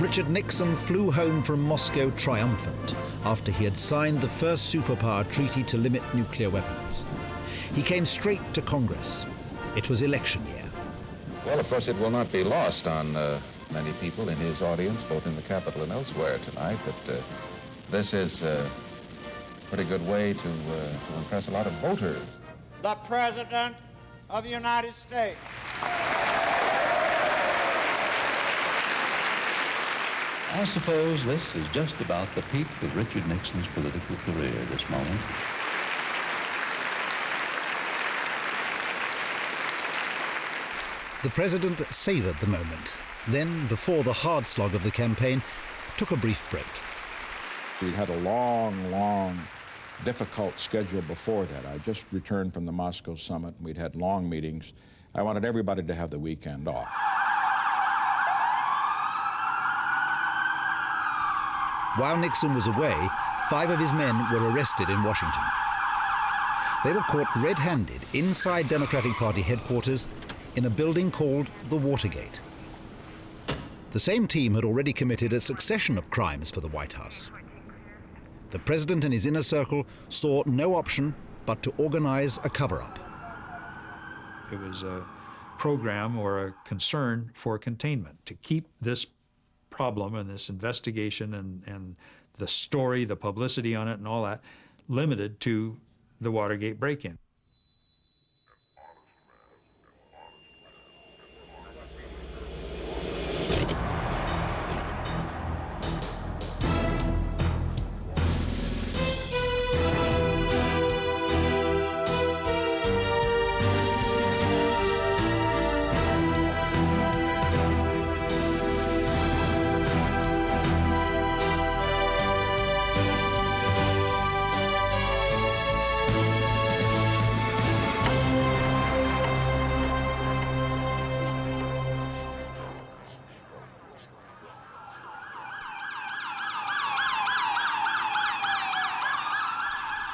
Richard Nixon flew home from Moscow triumphant after he had signed the first superpower treaty to limit nuclear weapons. He came straight to Congress. It was election year. Well, of course, it will not be lost on many people in his audience, both in the Capitol and elsewhere tonight, that this is a pretty good way to impress a lot of voters. The President of the United States. I suppose this is just about the peak of Richard Nixon's political career, this moment. The president savoured the moment, then, before the hard slog of the campaign, took a brief break. We'd had a long, difficult schedule before that. I just returned from the Moscow summit, and we'd had long meetings. I wanted everybody to have the weekend off. While Nixon was away, 5 of his men were arrested in Washington. They were caught red-handed inside Democratic Party headquarters in a building called the Watergate. The same team had already committed a succession of crimes for the White House. The president and his inner circle saw no option but to organize a cover-up. It was a program or a concern for containment, to keep this problem and this investigation and the story, the publicity on it and all that, limited to the Watergate break-in.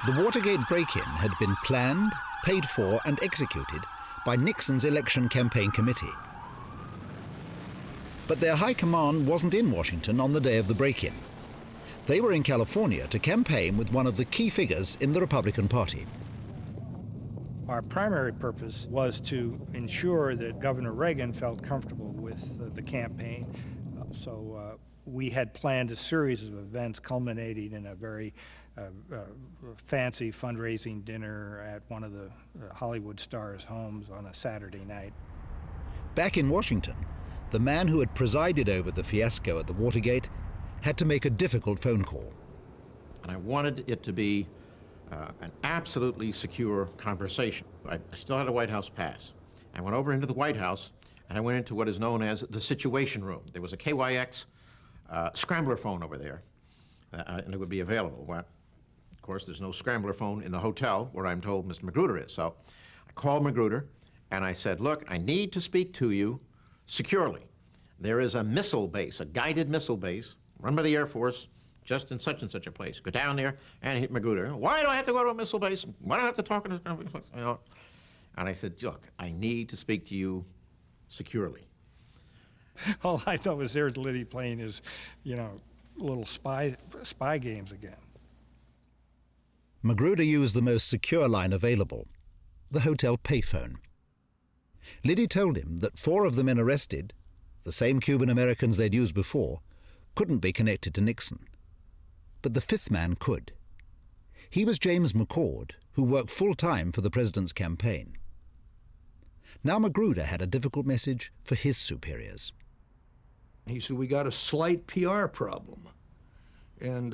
The Watergate break-in had been planned, paid for and executed by Nixon's election campaign committee. But their high command wasn't in Washington on the day of the break-in. They were in California to campaign with one of the key figures in the Republican Party. Our primary purpose was to ensure that Governor Reagan felt comfortable with the campaign. So we had planned a series of events culminating in a very fancy fundraising dinner at one of the Hollywood stars' homes on a Saturday night. Back in Washington, the man who had presided over the fiasco at the Watergate had to make a difficult phone call. And I wanted it to be an absolutely secure conversation. I still had a White House pass. I went over into the White House, and I went into what is known as the Situation Room. There was a KYX scrambler phone over there, and it would be available. Well, of course, there's no scrambler phone in the hotel where I'm told Mr. Magruder is. So I called Magruder, and I said, look, I need to speak to you securely. There is a missile base, a guided missile base, run by the Air Force, just in such and such a place. Go down there and hit Magruder. Why do I have to go to a missile base? Why do I have to talk to this? You know? And I said, look, I need to speak to you securely. All I thought was there's Liddy playing his, little spy games again. Magruder used the most secure line available, the hotel payphone. Liddy told him that 4 of the men arrested, the same Cuban Americans they'd used before, couldn't be connected to Nixon. But the 5th man could. He was James McCord, who worked full-time for the president's campaign. Now Magruder had a difficult message for his superiors. He said, we got a slight PR problem. And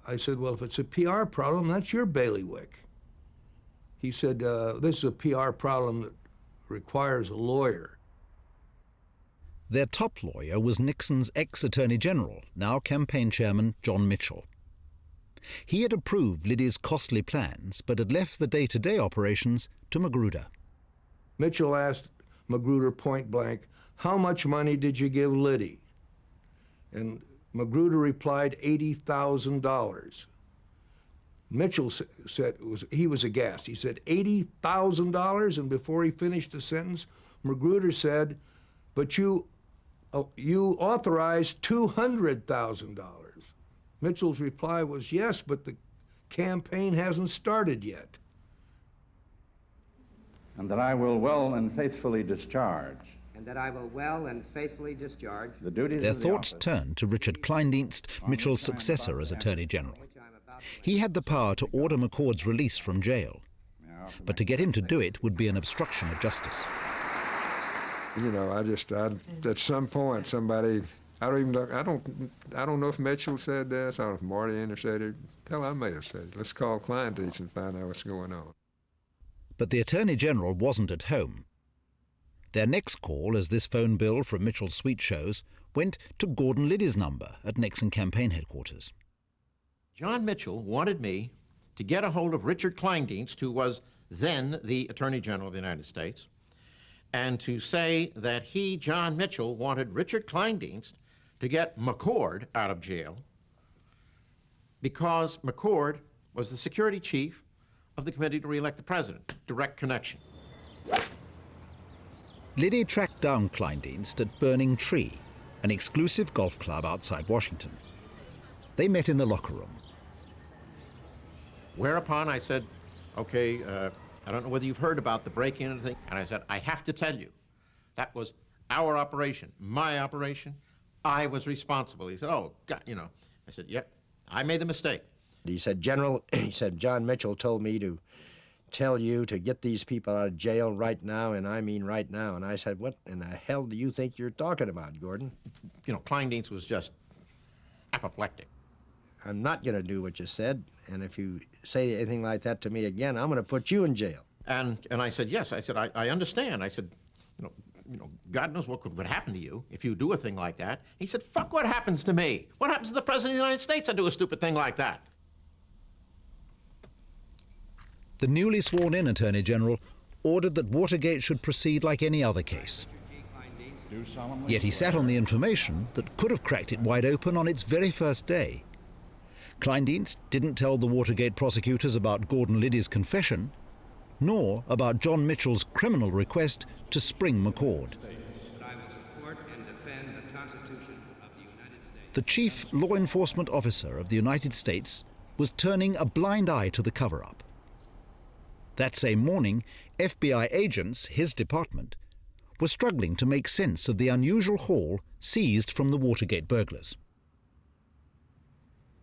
I said, well, if it's a PR problem, that's your bailiwick. He said, this is a PR problem that requires a lawyer. Their top lawyer was Nixon's ex-Attorney General, now campaign chairman John Mitchell. He had approved Liddy's costly plans, but had left the day-to-day operations to Magruder. Mitchell asked Magruder point blank, how much money did you give Liddy? And Magruder replied, $80,000. Mitchell said, he was aghast. He said, $80,000? And before he finished the sentence, Magruder said, but you oh, you authorized $200,000. Mitchell's reply was, yes, but the campaign hasn't started yet. And that I will well and faithfully discharge. And that I will well and faithfully discharge. The duties Their of the thoughts office. turned to Richard Kleindienst, Mitchell's successor as Attorney General. He had the power to order McCord's release from jail. But to get him to do it would be an obstruction of justice. You know, at some point, somebody, I don't know if Mitchell said this, I don't know if Marty Enter said it. Hell, I may have said it. Let's call Kleindienst and find out what's going on. But the Attorney General wasn't at home. Their next call, as this phone bill from Mitchell's suite shows, went to Gordon Liddy's number at Nixon campaign headquarters. John Mitchell wanted me to get a hold of Richard Kleindienst, who was then the Attorney General of the United States, and to say that he, John Mitchell, wanted Richard Kleindienst to get McCord out of jail because McCord was the security chief of the Committee to Re-elect the President. Direct connection. Liddy tracked down Kleindienst at Burning Tree, an exclusive golf club outside Washington. They met in the locker room. Whereupon I said, okay, I don't know whether you've heard about the break-in and thing. And I said, I have to tell you, that was our operation, my operation. I was responsible. He said, oh, God, you know. I said, yep, I made the mistake. He said, General, he said, John Mitchell told me to tell you to get these people out of jail right now, and I mean right now. And I said, what in the hell do you think you're talking about, Gordon? You know, Kleindienst was just apoplectic. I'm not going to do what you said, and if you say anything like that to me again, I'm going to put you in jail. And I said, yes. I said, I understand. I said, you know, God knows what would happen to you if you do a thing like that. He said, fuck what happens to me. What happens to the President of the United States? I do a stupid thing like that. The newly sworn-in Attorney General ordered that Watergate should proceed like any other case. Yet he sat on the information that could have cracked it wide open on its very first day. Kleindienst didn't tell the Watergate prosecutors about Gordon Liddy's confession, nor about John Mitchell's criminal request to spring McCord. The chief law enforcement officer of the United States was turning a blind eye to the cover-up. That same morning, FBI agents, his department, were struggling to make sense of the unusual haul seized from the Watergate burglars.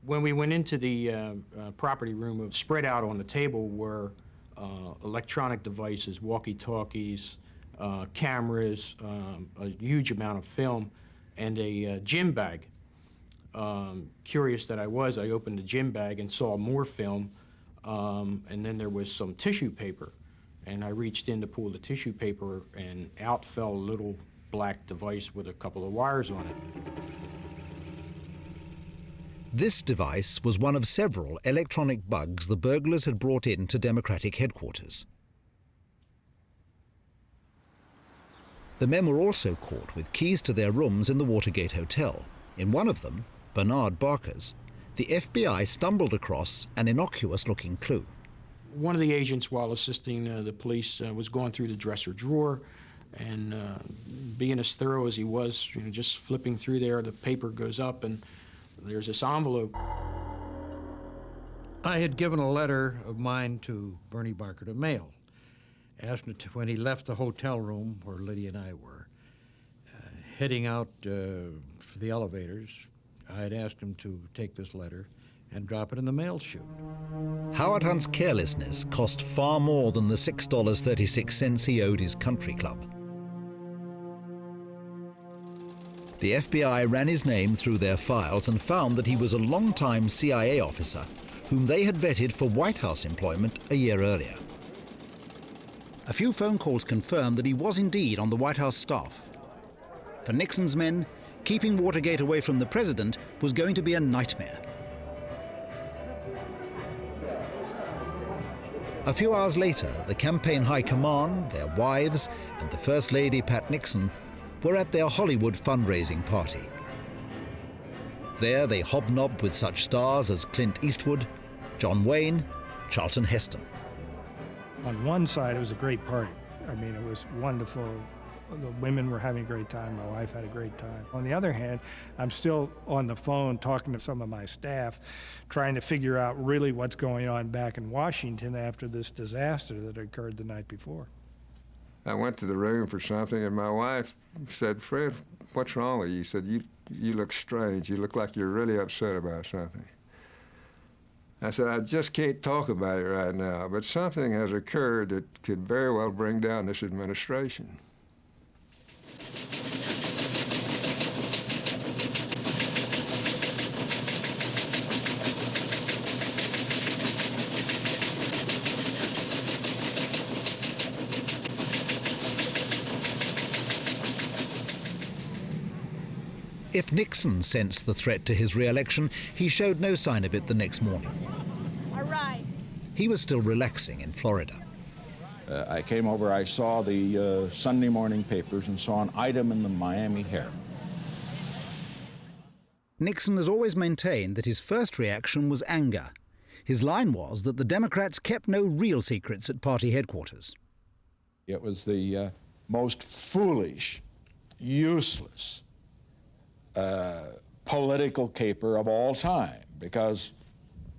When we went into the property room, spread out on the table were electronic devices, walkie-talkies, cameras, a huge amount of film, and a gym bag. Curious that I was, I opened the gym bag and saw more film, and then there was some tissue paper. And I reached in to pull the tissue paper, and out fell a little black device with a couple of wires on it. This device was one of several electronic bugs the burglars had brought in to Democratic headquarters. The men were also caught with keys to their rooms in the Watergate Hotel. In one of them, Bernard Barker's, the FBI stumbled across an innocuous-looking clue. One of the agents, while assisting the police, was going through the dresser drawer, and being as thorough as he was, you know, just flipping through there, the paper goes up, and there's this envelope. I had given a letter of mine to Bernie Barker to mail. Asked him to, when he left the hotel room where Liddy and I were, heading out for the elevators, I had asked him to take this letter and drop it in the mail chute. Howard Hunt's carelessness cost far more than the $6.36 he owed his country club. The FBI ran his name through their files and found that he was a long-time CIA officer whom they had vetted for White House employment a year earlier. A few phone calls confirmed that he was indeed on the White House staff. For Nixon's men, keeping Watergate away from the president was going to be a nightmare. A few hours later, the campaign high command, their wives, and the First Lady, Pat Nixon, were at their Hollywood fundraising party. There they hobnobbed with such stars as Clint Eastwood, John Wayne, Charlton Heston. On one side, it was a great party. I mean, it was wonderful. The women were having a great time. My wife had a great time. On the other hand, I'm still on the phone talking to some of my staff, trying to figure out really what's going on back in Washington after this disaster that occurred the night before. I went to the room for something, and my wife said, "Fred, what's wrong with you?" He said, you look strange. You look like you're really upset about something. I said, "I just can't talk about it right now, but something has occurred that could very well bring down this administration." If Nixon sensed the threat to his re-election, he showed no sign of it the next morning. All right. He was still relaxing in Florida. I came over, I saw the Sunday morning papers and saw an item in the Miami Herald. Nixon has always maintained that his first reaction was anger. His line was that the Democrats kept no real secrets at party headquarters. It was the most foolish, useless political caper of all time, because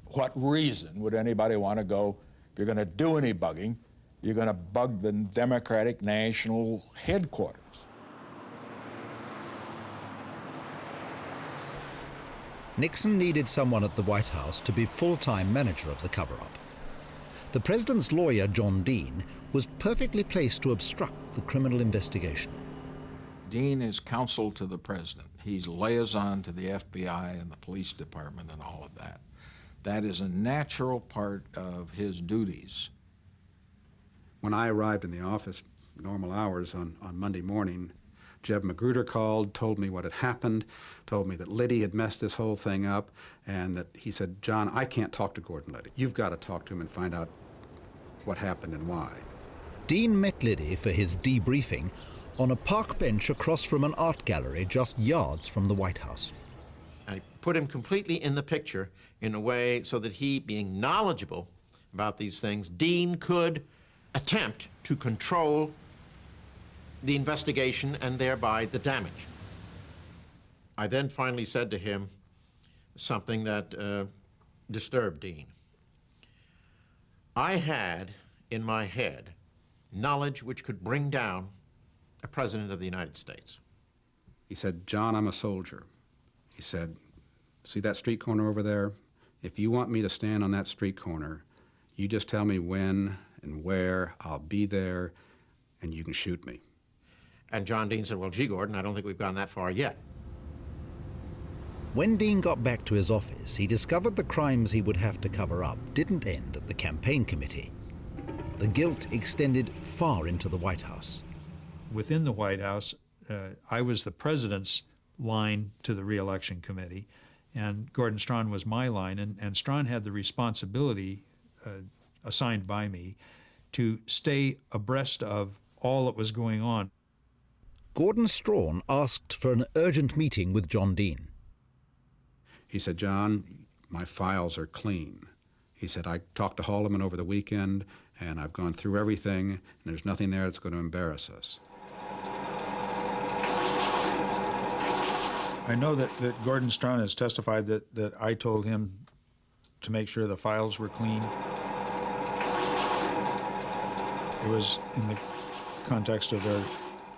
what reason would anybody want to go, if you're going to do any bugging, you're going to bug the Democratic National Headquarters. Nixon needed someone at the White House to be full-time manager of the cover-up. The president's lawyer, John Dean, was perfectly placed to obstruct the criminal investigation. Dean is counsel to the president. He's liaison to the FBI and the police department and all of that. That is a natural part of his duties. When I arrived in the office, normal hours on Monday morning, Jeb Magruder called, told me what had happened, told me that Liddy had messed this whole thing up, and that he said, "John, I can't talk to Gordon Liddy. You've got to talk to him and find out what happened and why." Dean met Liddy for his debriefing on a park bench across from an art gallery just yards from the White House. I put him completely in the picture in a way so that he, being knowledgeable about these things, Dean could attempt to control the investigation and thereby the damage. I then finally said to him something that disturbed Dean. I had in my head knowledge which could bring down a president of the United States. He said, "John, I'm a soldier." He said, "See that street corner over there? If you want me to stand on that street corner, you just tell me when and where, I'll be there, and you can shoot me." And John Dean said, "Well, gee, Gordon, I don't think we've gone that far yet." When Dean got back to his office, he discovered the crimes he would have to cover up didn't end at the campaign committee. The guilt extended far into the White House. Within the White House, I was the president's line to the re-election committee, and Gordon Strachan was my line, and Strachan had the responsibility assigned by me to stay abreast of all that was going on. Gordon Strachan asked for an urgent meeting with John Dean. He said, "John, my files are clean." He said, "I talked to Haldeman over the weekend, and I've gone through everything, and there's nothing there that's going to embarrass us." I know that Gordon Strachan has testified that I told him to make sure the files were clean. It was in the context of their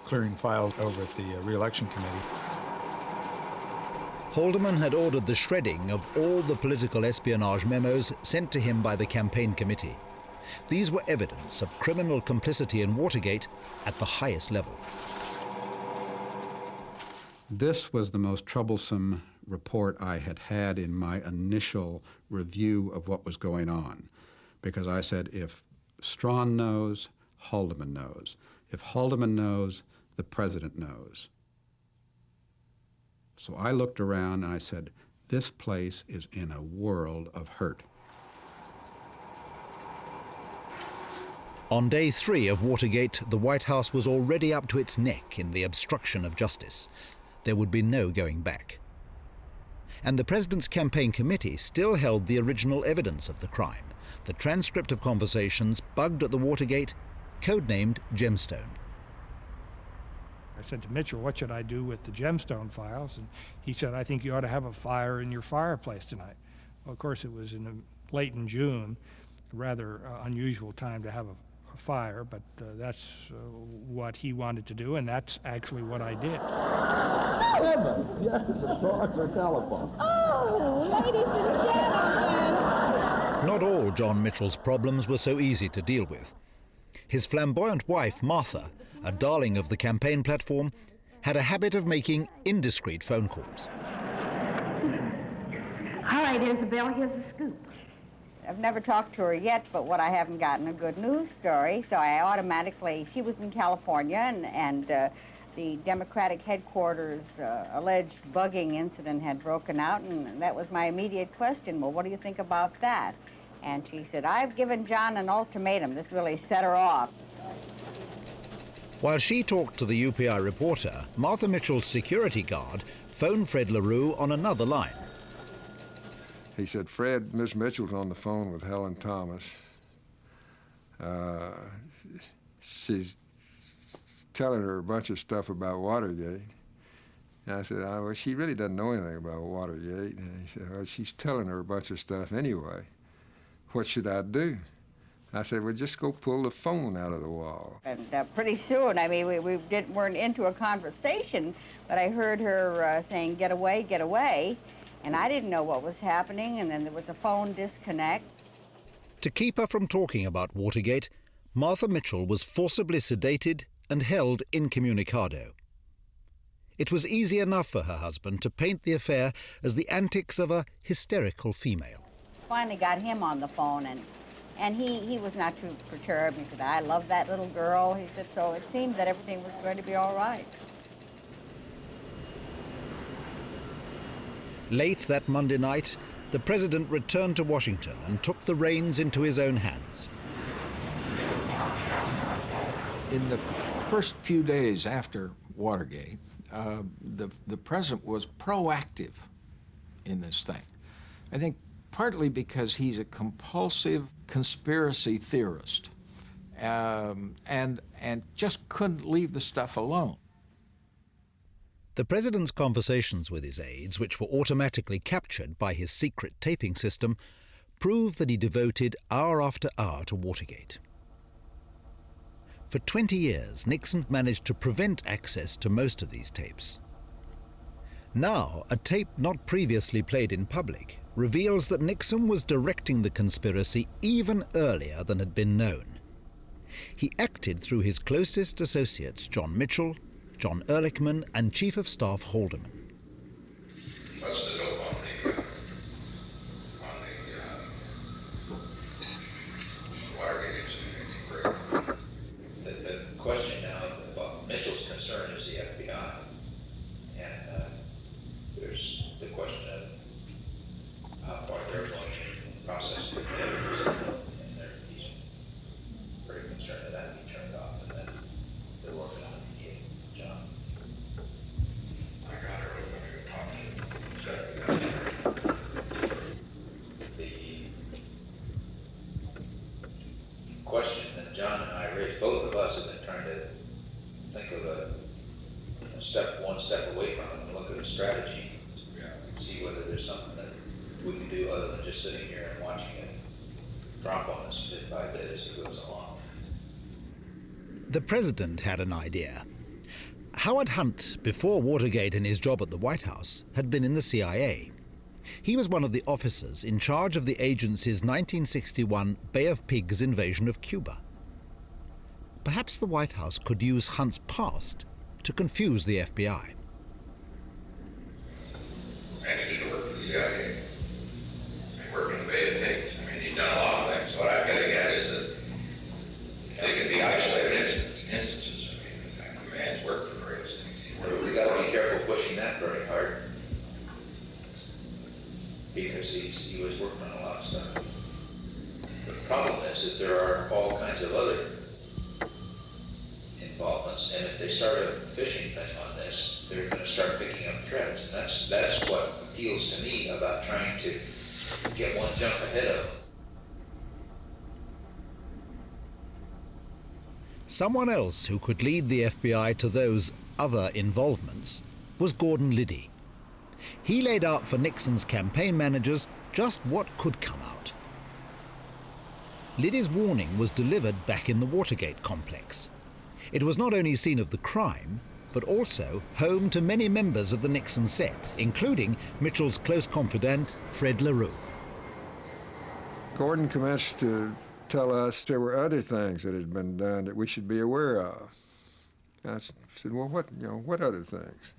clearing files over at the re-election committee. Haldeman had ordered the shredding of all the political espionage memos sent to him by the campaign committee. These were evidence of criminal complicity in Watergate at the highest level. This was the most troublesome report I had had in my initial review of what was going on, because I said, if Strachan knows, Haldeman knows. If Haldeman knows, the president knows. So I looked around and I said, this place is in a world of hurt. On day 3 of Watergate, the White House was already up to its neck in the obstruction of justice. There would be no going back. And the president's campaign committee still held the original evidence of the crime, the transcript of conversations bugged at the Watergate, codenamed Gemstone. I said to Mitchell, what should I do with the gemstone files? And he said, I think you ought to have a fire in your fireplace tonight. Well, of course, it was late in June, a rather unusual time to have a fire, but that's what he wanted to do, and that's actually what I did. Heavens, yes, of course, a telephone. Oh, ladies and gentlemen. Not all John Mitchell's problems were so easy to deal with. His flamboyant wife, Martha, a darling of the campaign platform, had a habit of making indiscreet phone calls. All right, Isabel, here's the scoop. I've never talked to her yet, but what I haven't gotten a good news story, so I automatically, she was in California, and the Democratic headquarters alleged bugging incident had broken out, and that was my immediate question. Well, what do you think about that? And she said, I've given John an ultimatum. This really set her off. While she talked to the UPI reporter, Martha Mitchell's security guard phoned Fred LaRue on another line. He said, Fred, Miss Mitchell's on the phone with Helen Thomas. She's telling her a bunch of stuff about Watergate. And I said, well, she really doesn't know anything about Watergate. And he said, well, she's telling her a bunch of stuff anyway. What should I do? I said, well, just go pull the phone out of the wall. And pretty soon, I mean, we weren't into a conversation, but I heard her saying, get away, and I didn't know what was happening, and then there was a phone disconnect. To keep her from talking about Watergate, Martha Mitchell was forcibly sedated and held incommunicado. It was easy enough for her husband to paint the affair as the antics of a hysterical female. Finally got him on the phone, and he was not too perturbed. He said, I love that little girl. He said, so it seemed that everything was going to be all right. Late that Monday night, the president returned to Washington and took the reins into his own hands. In the first few days after Watergate, the president was proactive in this thing. I think partly because he's a compulsive conspiracy theorist and just couldn't leave the stuff alone. The president's conversations with his aides, which were automatically captured by his secret taping system, prove that he devoted hour after hour to Watergate. For 20 years, Nixon managed to prevent access to most of these tapes. Now, a tape not previously played in public reveals that Nixon was directing the conspiracy even earlier than had been known. He acted through his closest associates, John Mitchell, John Ehrlichman, and Chief of Staff Haldeman. What's the dope on the Watergate incident? The question now about Mitchell's concern is the FBI. And there's the question of how far they're going to process the evidence. And he's very concerned that that be turned off and that they're working on it. John. I got her over to talk to The question that John and I raised, both of us have been trying to think of a one step away from it and look at a strategy, see whether there's something that we can do other than just sitting here and watching it drop on us bit by bit as it goes along. The president had an idea. Howard Hunt, before Watergate and his job at the White House, had been in the CIA. He was one of the officers in charge of the agency's 1961 Bay of Pigs invasion of Cuba. Perhaps the White House could use Hunt's past to confuse the FBI. Randy used to work for the CIA. He worked in the Bay of Pigs. I mean, he's done a lot of things. What I'm getting at is that they can be isolated instances. I mean, the man's worked for various things. We got to be careful pushing that very hard because he was working on a lot of stuff. The problem is that there are all kinds of other involvements, and if they start a phishing thing on this, they're going to start picking up threads, and that's what appeals to me about trying to get one jump ahead of them. Someone else who could lead the FBI to those other involvements was Gordon Liddy. He laid out for Nixon's campaign managers just what could come out. Liddy's warning was delivered back in the Watergate complex. It was not only scene of the crime, but also home to many members of the Nixon set, including Mitchell's close confidant, Fred LaRue. Gordon commenced to tell us there were other things that had been done that we should be aware of. I said, well, what other things?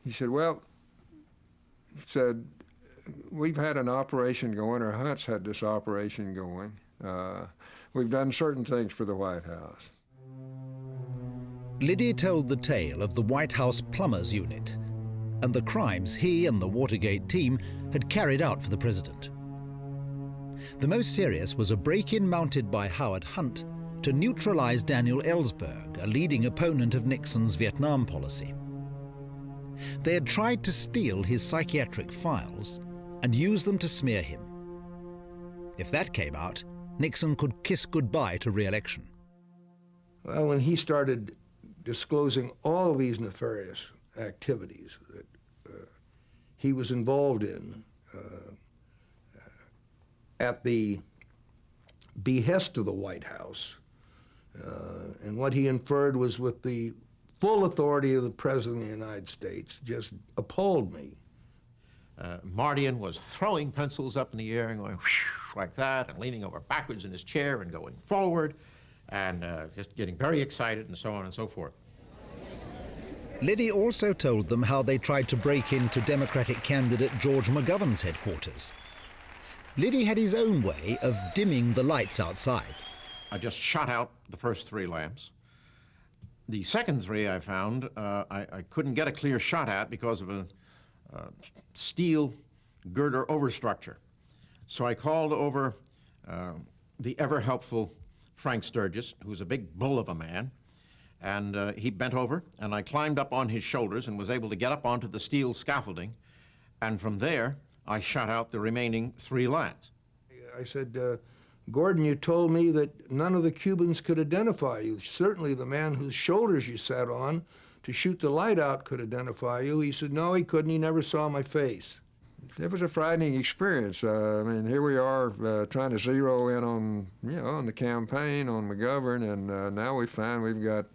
He said, well, we've had an operation going, or Hunt's had this operation going. We've done certain things for the White House. Liddy told the tale of the White House plumbers unit and the crimes he and the Watergate team had carried out for the president. The most serious was a break-in mounted by Howard Hunt to neutralize Daniel Ellsberg, a leading opponent of Nixon's Vietnam policy. They had tried to steal his psychiatric files and use them to smear him. If that came out, Nixon could kiss goodbye to re-election. Well, when he started disclosing all of these nefarious activities that he was involved in at the behest of the White House, and what he inferred was with the full authority of the President of the United States, just appalled me. Mardian was throwing pencils up in the air and going whoosh, like that, and leaning over backwards in his chair and going forward, and just getting very excited and so on and so forth. Liddy also told them how they tried to break into Democratic candidate George McGovern's headquarters. Liddy had his own way of dimming the lights outside. I just shot out the first 3 lamps. The second 3 I found, I couldn't get a clear shot at because of a steel girder overstructure. So I called over the ever-helpful Frank Sturgis, who's a big bull of a man, and he bent over, and I climbed up on his shoulders and was able to get up onto the steel scaffolding, and from there, I shot out the remaining 3 lines. I said, Gordon, you told me that none of the Cubans could identify you. Certainly the man whose shoulders you sat on to shoot the light out could identify you. He said, no, he couldn't. He never saw my face. It was a frightening experience. I mean, here we are trying to zero in on, on the campaign, on McGovern, and now we find we've got,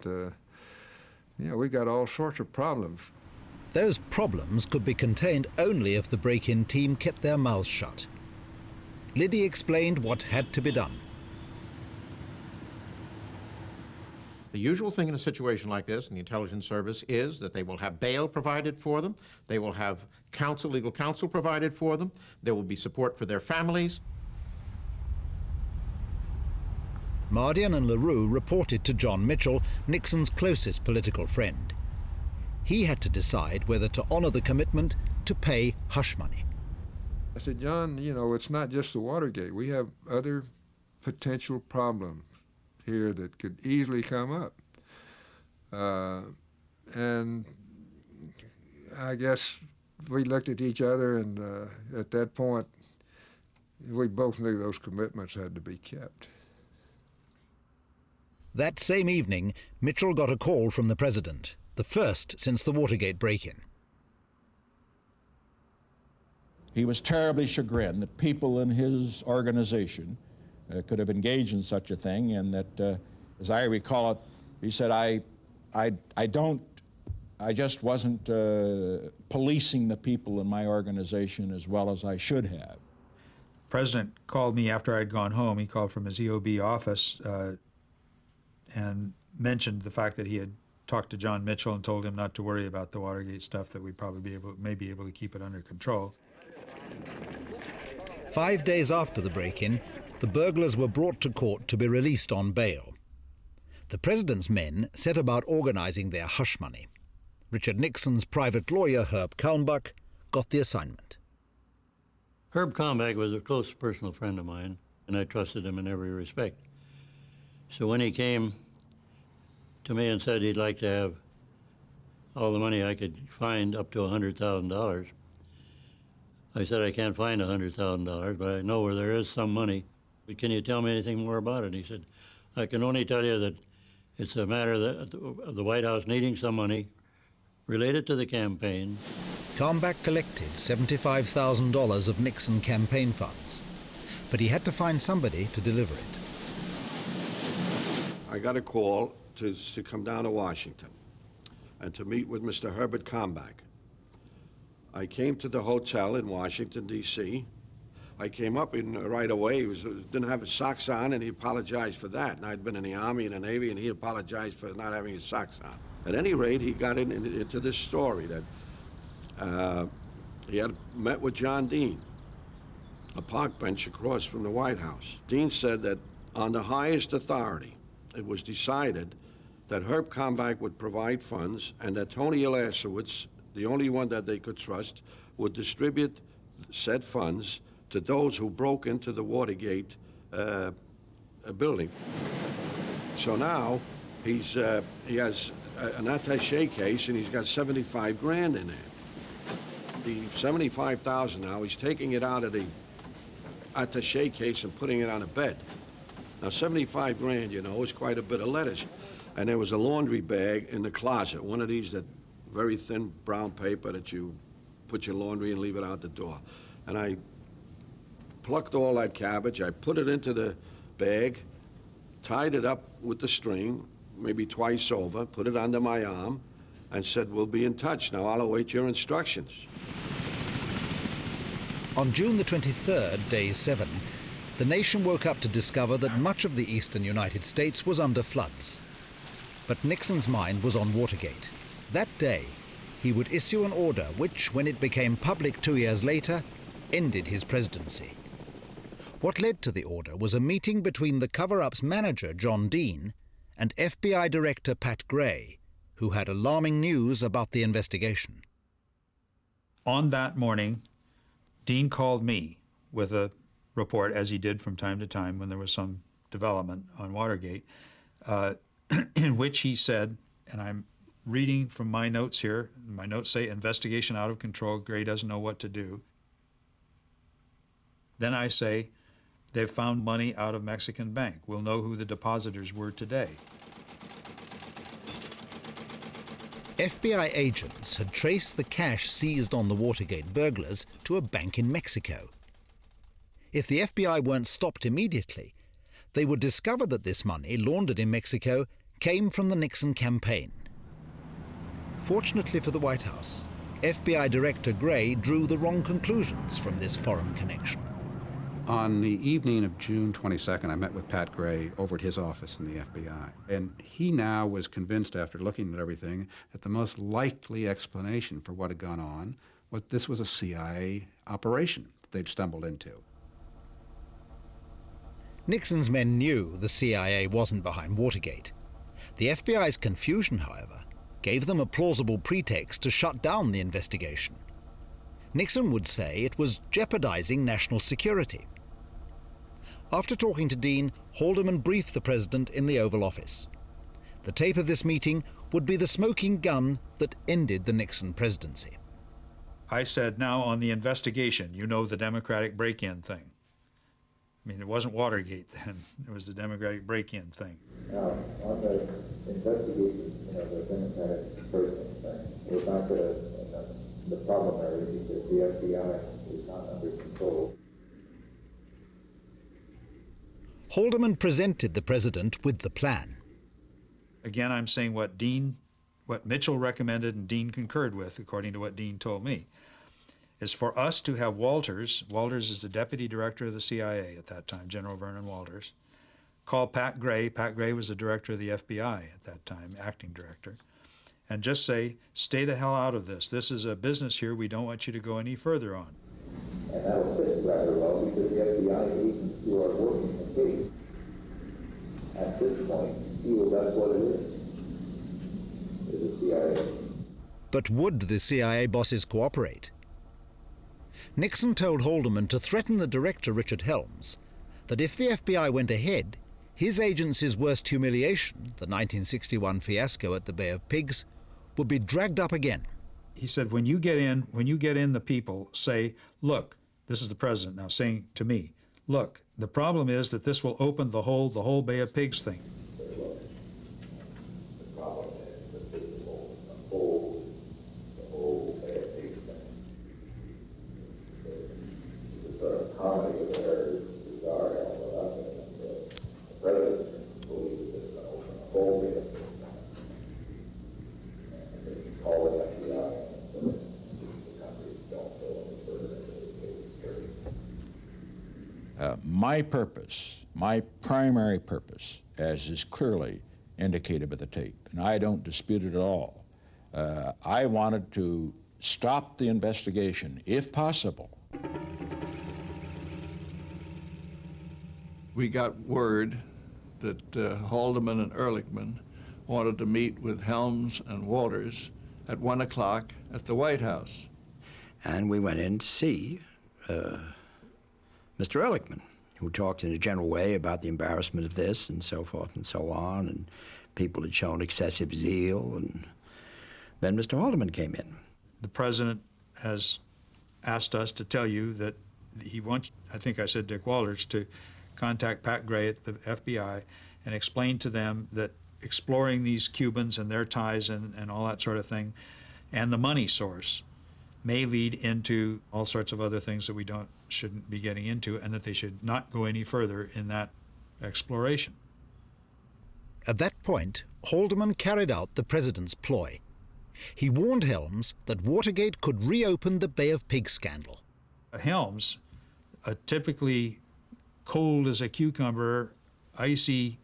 we've got all sorts of problems. Those problems could be contained only if the break-in team kept their mouths shut. Liddy explained what had to be done. The usual thing in a situation like this in the intelligence service is that they will have bail provided for them, they will have counsel, legal counsel provided for them, there will be support for their families. Mardian and LaRue reported to John Mitchell, Nixon's closest political friend. He had to decide whether to honor the commitment to pay hush money. I said, John, it's not just the Watergate. We have other potential problems here that could easily come up. And I guess we looked at each other, and at that point, we both knew those commitments had to be kept. That same evening, Mitchell got a call from the president, the first since the Watergate break-in. He was terribly chagrined that people in his organization could have engaged in such a thing, and that, as I recall it, he said, I just wasn't policing the people in my organization as well as I should have. The president called me after I'd gone home. He called from his EOB office and mentioned the fact that he had talked to John Mitchell and told him not to worry about the Watergate stuff, that we'd probably may be able to keep it under control. 5 days after the break-in, the burglars were brought to court to be released on bail. The president's men set about organizing their hush money. Richard Nixon's private lawyer, Herb Kalmbach, got the assignment. Herb Kalmbach was a close personal friend of mine, and I trusted him in every respect. So when he came to me and said he'd like to have all the money I could find, up to $100,000, I said, I can't find $100,000, but I know where there is some money. But can you tell me anything more about it? He said, I can only tell you that It's a matter of the White House needing some money related to the campaign. Carmack collected $75,000 of Nixon campaign funds, but he had to find somebody to deliver it. I got a call to come down to Washington and to meet with Mr. Herbert Carmack. I came to the hotel in Washington, D.C. I came up and right away. He didn't have his socks on, and he apologized for that. And I'd been in the Army and the Navy, and he apologized for not having his socks on. At any rate, he got into this story that he had met with John Dean, a park bench across from the White House. Dean said that on the highest authority, it was decided that Herb Carmack would provide funds and that Tony Elasowitz, the only one that they could trust, would distribute said funds to those who broke into the Watergate building. So now he has an attaché case and he's got 75 grand in there. The 75,000 now, he's taking it out of the attaché case and putting it on a bed. Now 75 grand, you know, is quite a bit of letters. And there was a laundry bag in the closet, one of these that very thin brown paper that you put your laundry and leave it out the door. And I plucked all that cabbage, I put it into the bag, tied it up with the string, maybe twice over, put it under my arm, and said, we'll be in touch. Now I'll await your instructions. On June the 23rd, day 7, the nation woke up to discover that much of the eastern United States was under floods. But Nixon's mind was on Watergate. That day, he would issue an order which, when it became public 2 years later, ended his presidency. What led to the order was a meeting between the cover-up's manager, John Dean, and FBI Director Pat Gray, who had alarming news about the investigation. On that morning, Dean called me with a report, as he did from time to time when there was some development on Watergate, in which he said, and I'm reading from my notes here, my notes say, investigation out of control, Gray doesn't know what to do. Then I say, they've found money out of Mexican bank. We'll know who the depositors were today. FBI agents had traced the cash seized on the Watergate burglars to a bank in Mexico. If the FBI weren't stopped immediately, they would discover that this money, laundered in Mexico, came from the Nixon campaign. Fortunately for the White House, FBI Director Gray drew the wrong conclusions from this foreign connection. On the evening of June 22nd, I met with Pat Gray over at his office in the FBI. And he now was convinced, after looking at everything, that the most likely explanation for what had gone on was this was a CIA operation that they'd stumbled into. Nixon's men knew the CIA wasn't behind Watergate. The FBI's confusion, however, gave them a plausible pretext to shut down the investigation. Nixon would say it was jeopardizing national security. After talking to Dean, Haldeman briefed the president in the Oval Office. The tape of this meeting would be the smoking gun that ended the Nixon presidency. I said, now on the investigation, you know, the Democratic break-in thing. I mean, it wasn't Watergate then, it was the Democratic break-in thing. Now, on the investigation, you know, the Democratic break-in thing, we're back to the problem area because the FBI is not under control. Haldeman presented the president with the plan. Again, I'm saying what Mitchell recommended and Dean concurred with, according to what Dean told me, is for us to have Walters is the deputy director of the CIA at that time, General Vernon Walters, call Pat Gray. Pat Gray was the director of the FBI at that time, acting director, and just say, stay the hell out of this. This is a business here we don't want you to go any further on. And that will fit rather well because the FBI agents who are working the case at this point feel that's what it is the CIA. But would the CIA bosses cooperate? Nixon told Haldeman to threaten the director, Richard Helms, that if the FBI went ahead, his agency's worst humiliation, the 1961 fiasco at the Bay of Pigs, would be dragged up again. He said, when you get in the people, say, look, this is the president now saying to me, look, the problem is that this will open the whole Bay of Pigs thing. full day. And they can call it FBI so that the countries don't go any further into the case. My purpose, my primary purpose, as is clearly indicated by the tape, and I don't dispute it at all, I wanted to stop the investigation, if possible. We got word that Haldeman and Ehrlichman wanted to meet with Helms and Walters at 1 o'clock at the White House. And we went in to see Mr. Ehrlichman, who talked in a general way about the embarrassment of this and so forth and so on, and people had shown excessive zeal, and then Mr. Haldeman came in. The president has asked us to tell you that he wants, I think I said Dick Walters, to contact Pat Gray at the FBI and explain to them that exploring these Cubans and their ties and all that sort of thing, and the money source, may lead into all sorts of other things that we shouldn't be getting into, and that they should not go any further in that exploration. At that point, Haldeman carried out the president's ploy. He warned Helms that Watergate could reopen the Bay of Pigs scandal. Helms, a typically cold as a cucumber, icy,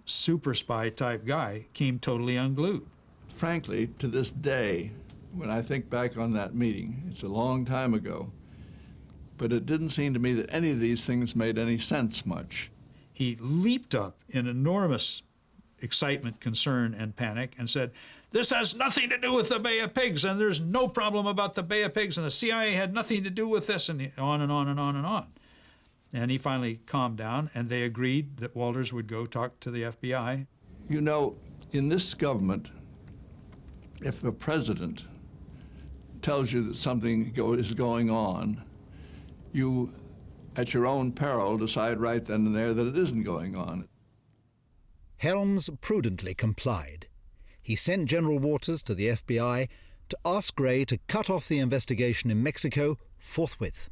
super spy type guy, came totally unglued. Frankly, to this day, when I think back on that meeting, it's a long time ago, but it didn't seem to me that any of these things made any sense much. He leaped up in enormous excitement, concern, and panic and said, "This has nothing to do with the Bay of Pigs, and there's no problem about the Bay of Pigs, and the CIA had nothing to do with this," and on and on and on and on. And he finally calmed down, and they agreed that Walters would go talk to the FBI. You know, in this government, if a president tells you that something is going on, you, at your own peril, decide right then and there that it isn't going on. Helms prudently complied. He sent General Walters to the FBI to ask Gray to cut off the investigation in Mexico forthwith.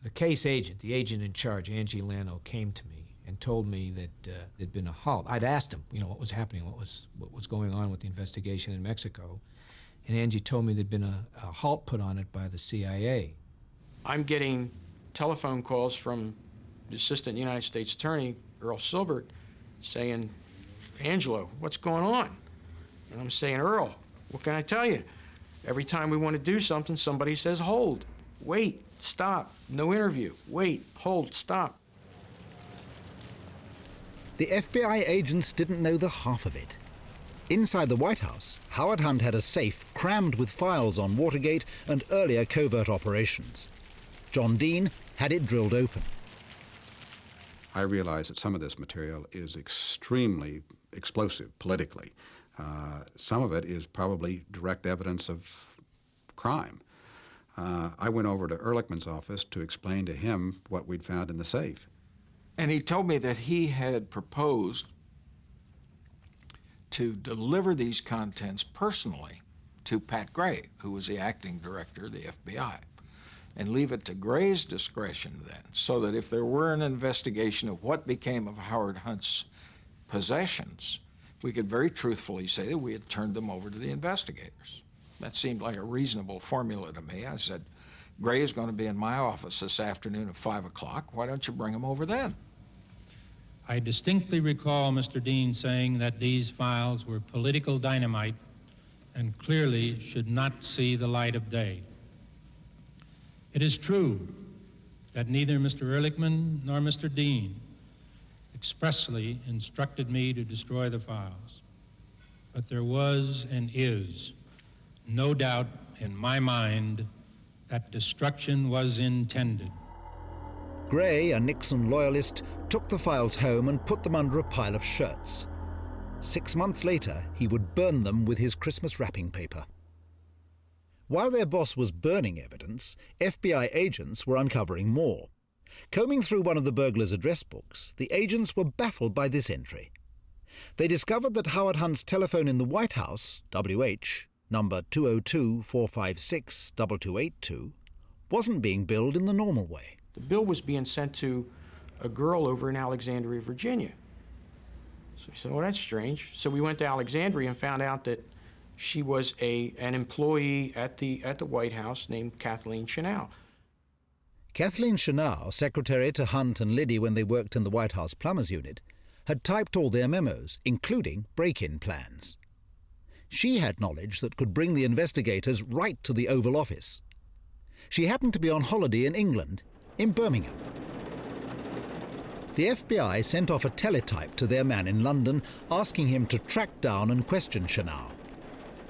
The case agent, the agent in charge, Angie Lano, came to me and told me that there'd been a halt. I'd asked him, what was happening, what was going on with the investigation in Mexico, and Angie told me there'd been a halt put on it by the CIA. I'm getting telephone calls from the Assistant United States Attorney, Earl Silbert, saying, "Angelo, what's going on?" And I'm saying, "Earl, what can I tell you? Every time we want to do something, somebody says, hold, wait, stop, no interview, wait, hold, stop." The FBI agents didn't know the half of it. Inside the White House, Howard Hunt had a safe crammed with files on Watergate and earlier covert operations. John Dean had it drilled open. I realize that some of this material is extremely explosive politically. Some of it is probably direct evidence of crime. I went over to Ehrlichman's office to explain to him what we'd found in the safe. And he told me that he had proposed to deliver these contents personally to Pat Gray, who was the acting director of the FBI, and leave it to Gray's discretion then, so that if there were an investigation of what became of Howard Hunt's possessions, we could very truthfully say that we had turned them over to the investigators. That seemed like a reasonable formula to me. I said, "Gray is going to be in my office this afternoon at 5 o'clock. Why don't you bring him over then?" I distinctly recall Mr. Dean saying that these files were political dynamite and clearly should not see the light of day. It is true that neither Mr. Ehrlichman nor Mr. Dean expressly instructed me to destroy the files, but there was and is no doubt in my mind that destruction was intended. Gray, a Nixon loyalist, took the files home and put them under a pile of shirts. 6 months later, he would burn them with his Christmas wrapping paper. While their boss was burning evidence, FBI agents were uncovering more. Combing through one of the burglars' address books, the agents were baffled by this entry. They discovered that Howard Hunt's telephone in the White House, WH, number 202-456-2282, wasn't being billed in the normal way. The bill was being sent to a girl over in Alexandria, Virginia. So we said, oh, that's strange. So we went to Alexandria and found out that she was an employee at the White House named Kathleen Chennault. Kathleen Chennault, secretary to Hunt and Liddy when they worked in the White House Plumbers Unit, had typed all their memos, including break-in plans. She had knowledge that could bring the investigators right to the Oval Office. She happened to be on holiday in England, in Birmingham. The FBI sent off a teletype to their man in London, asking him to track down and question Chennault.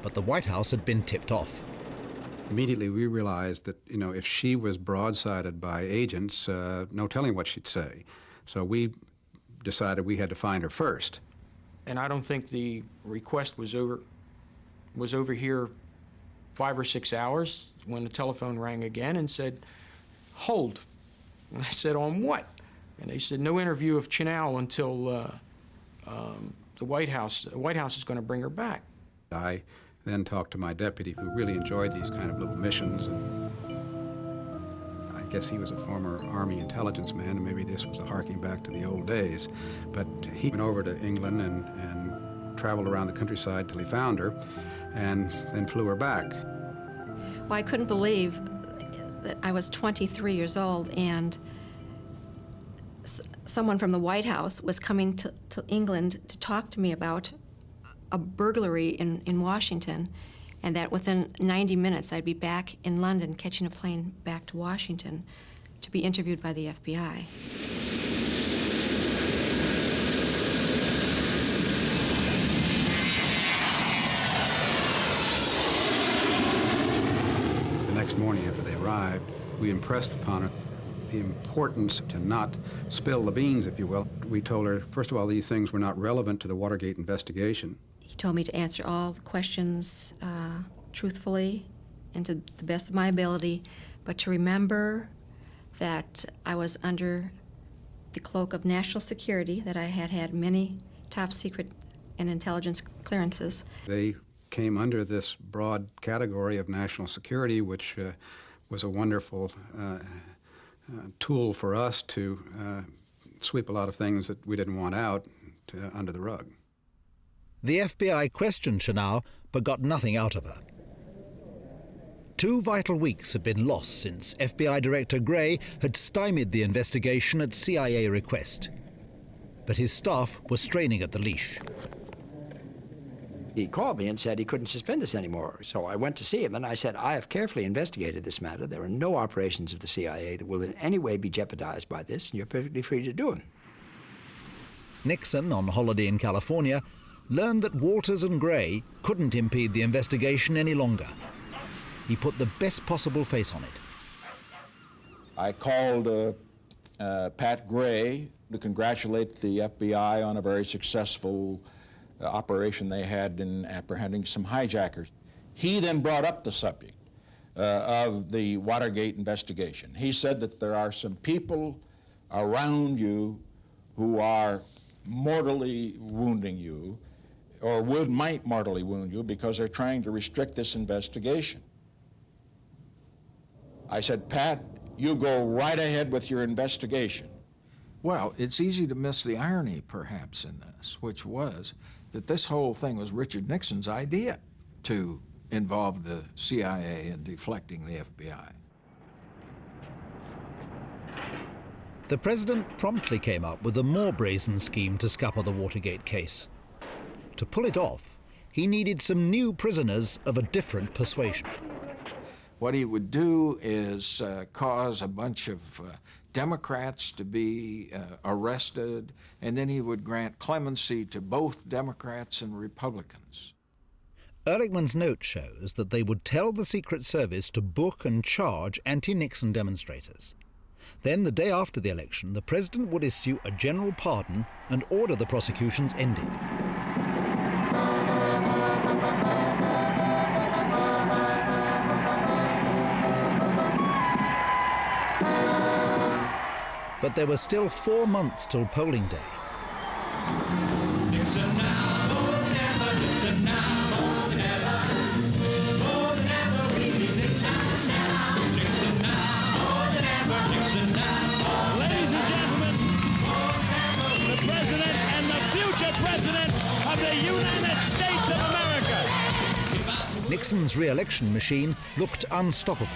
But the White House had been tipped off. Immediately we realized that, if she was broadsided by agents, no telling what she'd say. So we decided we had to find her first. And I don't think the request was over here 5 or 6 hours when the telephone rang again and said, hold. And I said, on what? And they said, no interview of Chennault until the White House is going to bring her back. I then talked to my deputy, who really enjoyed these kind of little missions. And I guess he was a former Army intelligence man, and maybe this was a harking back to the old days. But he went over to England and traveled around the countryside till he found her, and then flew her back. Well, I couldn't believe that I was 23 years old and someone from the White House was coming to England to talk to me about a burglary in Washington, and that within 90 minutes I'd be back in London catching a plane back to Washington to be interviewed by the FBI. The next morning after they arrived, we impressed upon her the importance to not spill the beans, if you will. We told her, first of all, these things were not relevant to the Watergate investigation. He told me to answer all the questions truthfully and to the best of my ability, but to remember that I was under the cloak of national security, that I had had many top secret and intelligence clearances. They came under this broad category of national security, which was a wonderful tool for us to sweep a lot of things that we didn't want out under the rug. The FBI questioned Chennault, but got nothing out of her. 2 vital weeks had been lost since FBI Director Gray had stymied the investigation at CIA request. But his staff was straining at the leash. He called me and said he couldn't suspend this anymore. So I went to see him, and I said, I have carefully investigated this matter. There are no operations of the CIA that will in any way be jeopardized by this, and you're perfectly free to do them. Nixon, on holiday in California, learned that Walters and Gray couldn't impede the investigation any longer. He put the best possible face on it. I called Pat Gray to congratulate the FBI on a very successful operation they had in apprehending some hijackers. He then brought up the subject of the Watergate investigation. He said that there are some people around you who are mortally wounding you, or might mortally wound you, because they're trying to restrict this investigation. I said, Pat, you go right ahead with your investigation. Well, it's easy to miss the irony, perhaps, in this, which was that this whole thing was Richard Nixon's idea to involve the CIA in deflecting the FBI. The president promptly came up with a more brazen scheme to scupper the Watergate case. To pull it off, he needed some new prisoners of a different persuasion. What he would do is cause a bunch of Democrats to be arrested, and then he would grant clemency to both Democrats and Republicans. Ehrlichman's note shows that they would tell the Secret Service to book and charge anti-Nixon demonstrators. Then, the day after the election, the president would issue a general pardon and order the prosecutions ended. But there were still 4 months till polling day. Nixon now, more than ever, Nixon now, more than ever. More than ever, we need Nixon now. Nixon now, more than ever, Nixon now. Ladies and gentlemen, the president and the future president the United States of America. Nixon's re-election machine looked unstoppable.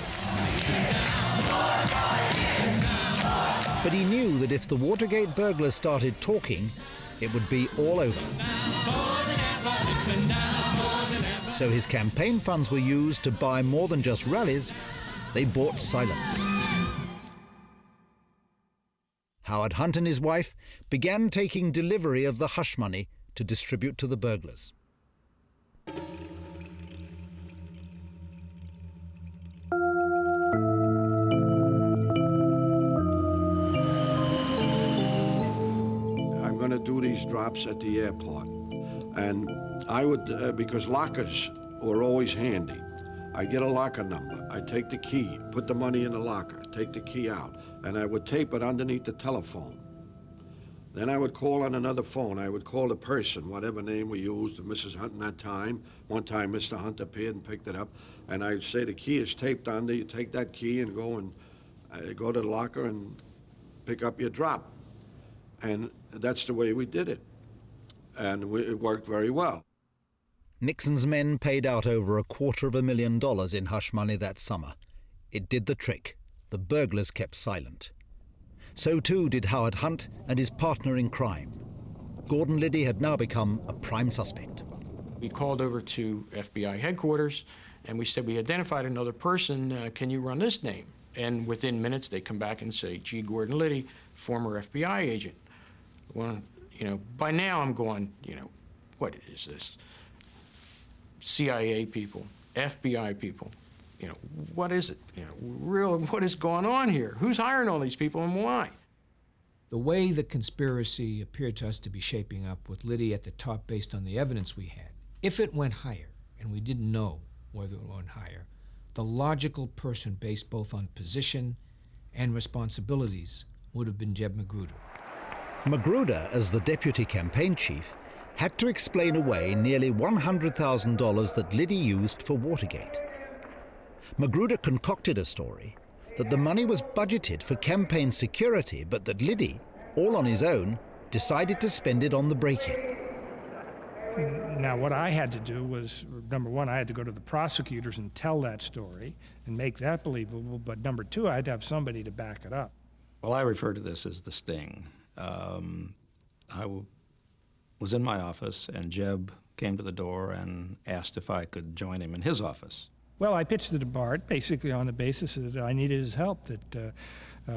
But he knew that if the Watergate burglars started talking, it would be all over. So his campaign funds were used to buy more than just rallies, they bought silence. Howard Hunt and his wife began taking delivery of the hush money to distribute to the burglars. I'm going to do these drops at the airport. And I would, because lockers were always handy, I'd get a locker number. I'd take the key, put the money in the locker, take the key out, and I would tape it underneath the telephone. Then I would call on another phone. I would call the person, whatever name we used, Mrs. Hunt in that time. One time Mr. Hunt appeared and picked it up, and I'd say the key is taped under. You take that key and go to the locker and pick up your drop. And that's the way we did it. And it worked very well. Nixon's men paid out over $250,000 in hush money that summer. It did the trick. The burglars kept silent. So too did Howard Hunt and his partner in crime. Gordon Liddy had now become a prime suspect. We called over to FBI headquarters and we said, we identified another person, can you run this name? And within minutes they come back and say, G. Gordon Liddy, former FBI agent. Well, you know, by now I'm going, you know, what is this? CIA people, FBI people, you know, what is it? You know, really, what is going on here? Who's hiring all these people and why? The way the conspiracy appeared to us to be shaping up with Liddy at the top based on the evidence we had, if it went higher, and we didn't know whether it went higher, the logical person based both on position and responsibilities would have been Jeb Magruder. Magruder, as the deputy campaign chief, had to explain away nearly $100,000 that Liddy used for Watergate. Magruder concocted a story that the money was budgeted for campaign security, but that Liddy, all on his own, decided to spend it on the break-in. Now, what I had to do was, number one, I had to go to the prosecutors and tell that story and make that believable, but number two, I had to have somebody to back it up. Well, I refer to this as the sting. I was in my office, and Jeb came to the door and asked if I could join him in his office. Well, I pitched it to Bart basically on the basis that I needed his help, that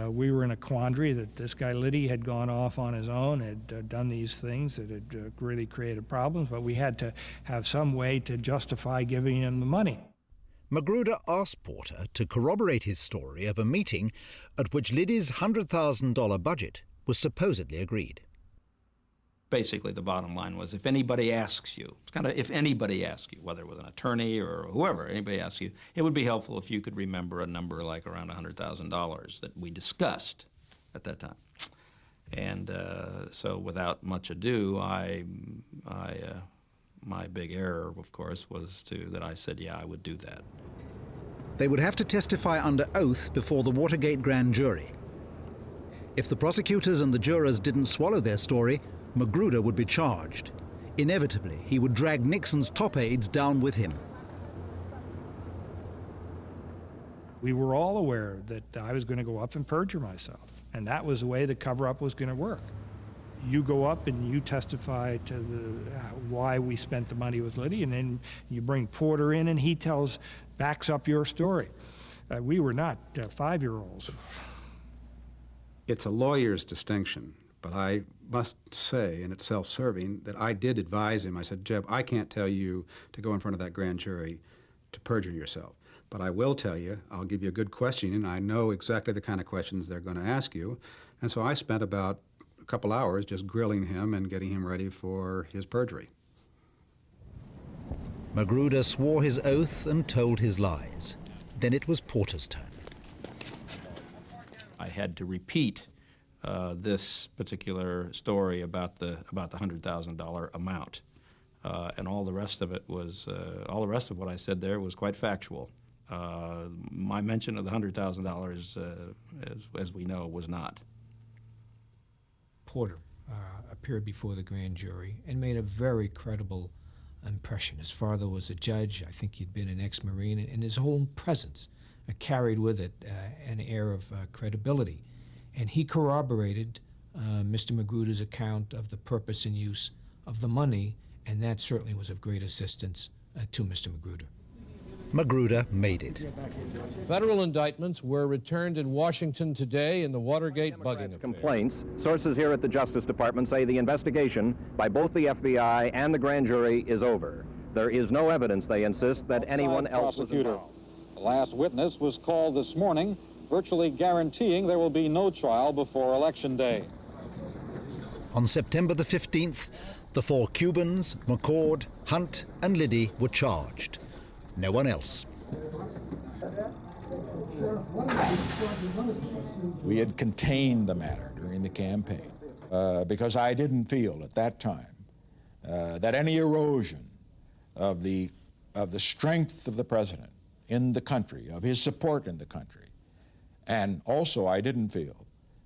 we were in a quandary, that this guy Liddy had gone off on his own, had done these things that had really created problems, but we had to have some way to justify giving him the money. Magruder asked Porter to corroborate his story of a meeting at which Liddy's $100,000 budget was supposedly agreed. Basically, the bottom line was, if anybody asks you, it's kind of if anybody asks you, whether it was an attorney or whoever, anybody asks you, it would be helpful if you could remember a number like around $100,000 that we discussed at that time. And so without much ado, my big error, of course, was that I said, yeah, I would do that. They would have to testify under oath before the Watergate grand jury. If the prosecutors and the jurors didn't swallow their story, Magruder would be charged. Inevitably, he would drag Nixon's top aides down with him. We were all aware that I was going to go up and perjure myself, and that was the way the cover-up was going to work. You go up and you testify to why we spent the money with Liddy, and then you bring Porter in and he backs up your story. We were not 5-year-olds. It's a lawyer's distinction, but I must say, and it's self-serving, that I did advise him. I said, Jeb, I can't tell you to go in front of that grand jury to perjure yourself, but I will tell you, I'll give you a good question, and I know exactly the kind of questions they're going to ask you. And so I spent about a couple hours just grilling him and getting him ready for his perjury. Magruder swore his oath and told his lies. Then it was Porter's turn. I had to repeat this particular story about the $100,000 amount, and all the rest of it was all the rest of what I said there was quite factual. My mention of the $100,000, as we know, was not. Porter appeared before the grand jury and made a very credible impression. His father was a judge. I think he'd been an ex-Marine, and his whole presence carried with it an air of credibility. And he corroborated Mr. Magruder's account of the purpose and use of the money, and that certainly was of great assistance to Mr. Magruder. Magruder made it. Federal indictments were returned in Washington today in the Watergate bugging affair. Complaints. Sources here at the Justice Department say the investigation by both the FBI and the grand jury is over. There is no evidence, they insist, that anyone else was involved. The last witness was called this morning, virtually guaranteeing there will be no trial before Election Day. On September the 15th, the 4 Cubans, McCord, Hunt, and Liddy were charged. No one else. We had contained the matter during the campaign because I didn't feel at that time that any erosion of the strength of the president in the country, of his support in the country, and also I didn't feel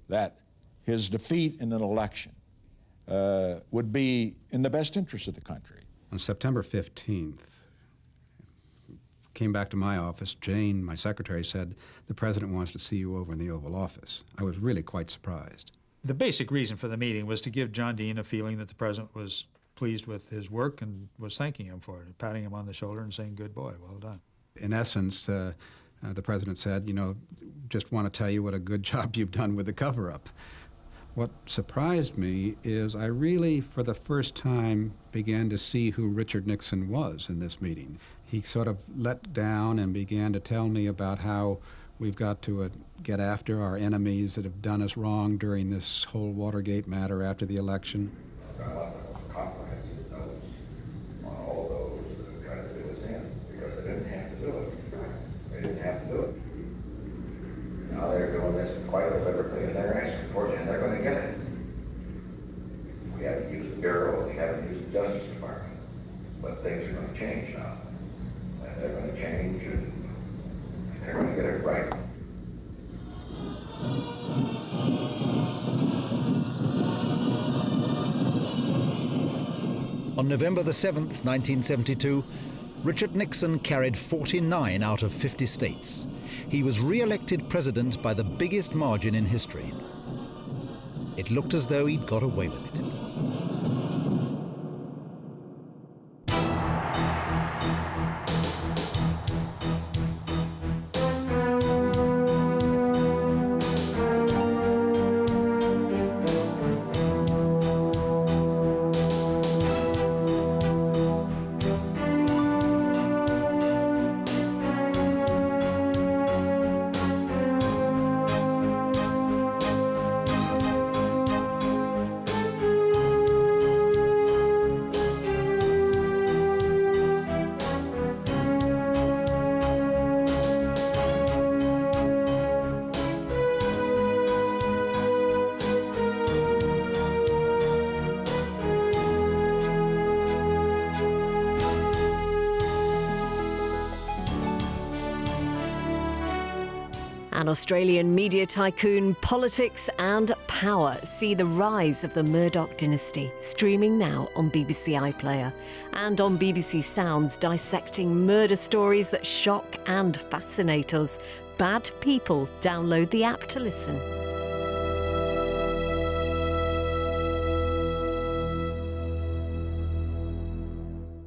that his defeat in an election would be in the best interest of the country. On September 15th, came back to my office. Jane, my secretary, said, "The president wants to see you over in the Oval Office." I was really quite surprised. The basic reason for the meeting was to give John Dean a feeling that the president was pleased with his work and was thanking him for it, patting him on the shoulder and saying, "Good boy, well done." In essence, the president said, just want to tell you what a good job you've done with the cover-up. What surprised me is I really, for the first time, began to see who Richard Nixon was in this meeting. He sort of let down and began to tell me about how we've got to get after our enemies that have done us wrong during this whole Watergate matter after the election. Now they're doing this quite deliberately, and they're asking for it, and they're going to get it. We haven't used the Bureau, we haven't used the Justice Department, but things are going to change now. And they're going to change, and they're going to get it right. On November the 7th, 1972, Richard Nixon carried 49 out of 50 states. He was re-elected president by the biggest margin in history. It looked as though he'd got away with it. An Australian media tycoon, politics and power see the rise of the Murdoch dynasty, streaming now on BBC iPlayer and on BBC Sounds, dissecting murder stories that shock and fascinate us. Bad People. Download the app to listen.